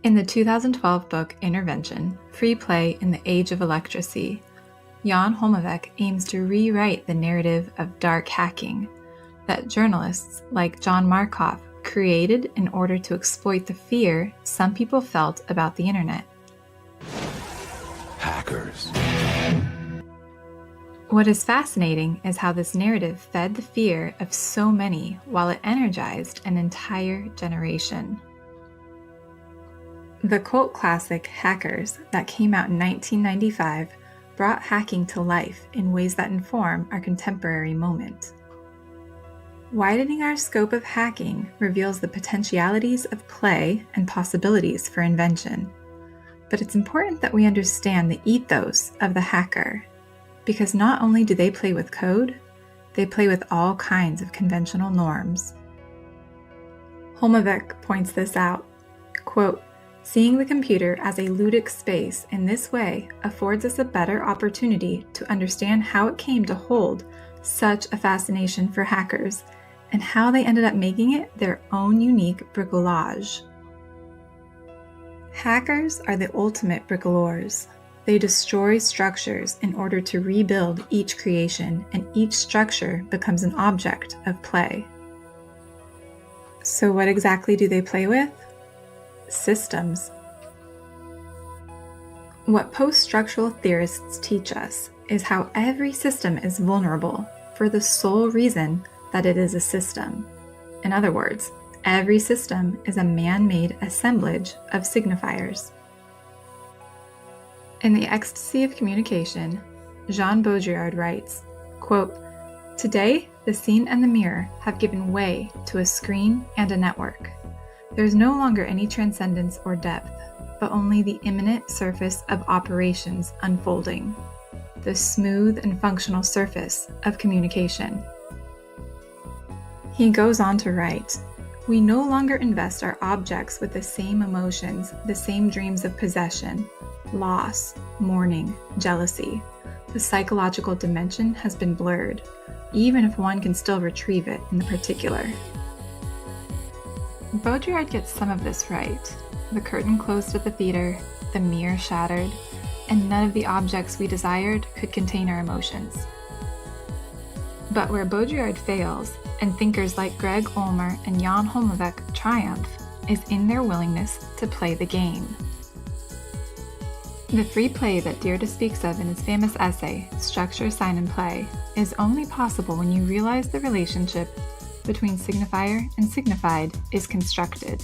In the 2012 book Intervention, Free Play in the Age of Electracy, Jan Holmevik aims to rewrite the narrative of dark hacking that journalists like John Markoff created in order to exploit the fear some people felt about the internet. Hackers. What is fascinating is how this narrative fed the fear of so many while it energized an entire generation. The cult classic Hackers that came out in 1995 brought hacking to life in ways that inform our contemporary moment. Widening our scope of hacking reveals the potentialities of play and possibilities for invention. But it's important that we understand the ethos of the hacker, because not only do they play with code, they play with all kinds of conventional norms. Holmevik points this out, quote, "Seeing the computer as a ludic space in this way affords us a better opportunity to understand how it came to hold such a fascination for hackers and how they ended up making it their own unique bricolage." Hackers are the ultimate bricoleurs. They destroy structures in order to rebuild each creation, and each structure becomes an object of play. So what exactly do they play with? Systems. What post-structural theorists teach us is how every system is vulnerable for the sole reason that it is a system. In other words, every system is a man-made assemblage of signifiers. In The Ecstasy of Communication, Jean Baudrillard writes, quote, "Today, the scene and the mirror have given way to a screen and a network. There is no longer any transcendence or depth, but only the imminent surface of operations unfolding, the smooth and functional surface of communication." He goes on to write, "We no longer invest our objects with the same emotions, the same dreams of possession, loss, mourning, jealousy. The psychological dimension has been blurred, even if one can still retrieve it in the particular." Baudrillard gets some of this right. The curtain closed at the theater, the mirror shattered, and none of the objects we desired could contain our emotions. But where Baudrillard fails, and thinkers like Greg Ulmer and Jan Holmevik triumph, is in their willingness to play the game. The free play that Derrida speaks of in his famous essay, Structure, Sign, and Play, is only possible when you realize the relationship between signifier and signified is constructed.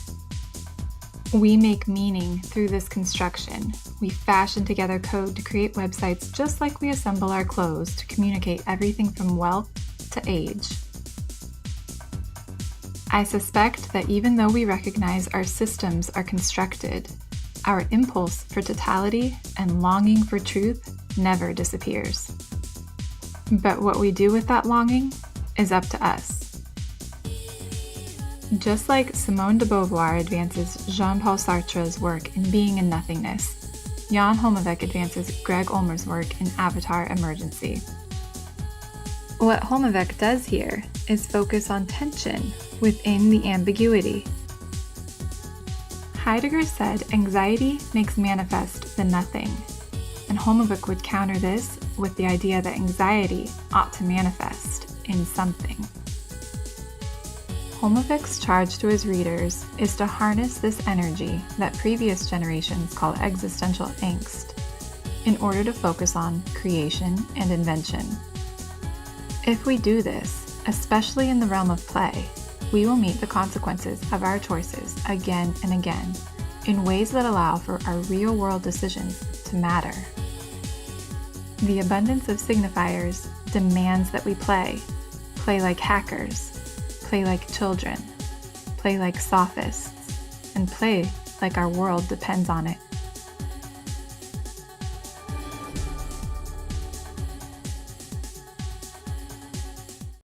We make meaning through this construction. We fashion together code to create websites just like we assemble our clothes to communicate everything from wealth to age. I suspect that even though we recognize our systems are constructed, our impulse for totality and longing for truth never disappears. But what we do with that longing is up to us. Just like Simone de Beauvoir advances Jean-Paul Sartre's work in Being and Nothingness, Jan Holmevik advances Greg Ulmer's work in Avatar Emergency. What Holmevik does here is focus on tension within the ambiguity. Heidegger said anxiety makes manifest the nothing, and Holmevik would counter this with the idea that anxiety ought to manifest in something. Holmevik's charge to his readers is to harness this energy that previous generations call existential angst in order to focus on creation and invention. If we do this, especially in the realm of play, we will meet the consequences of our choices again and again in ways that allow for our real-world decisions to matter. The abundance of signifiers demands that we play like hackers, play like children, play like sophists, and play like our world depends on it.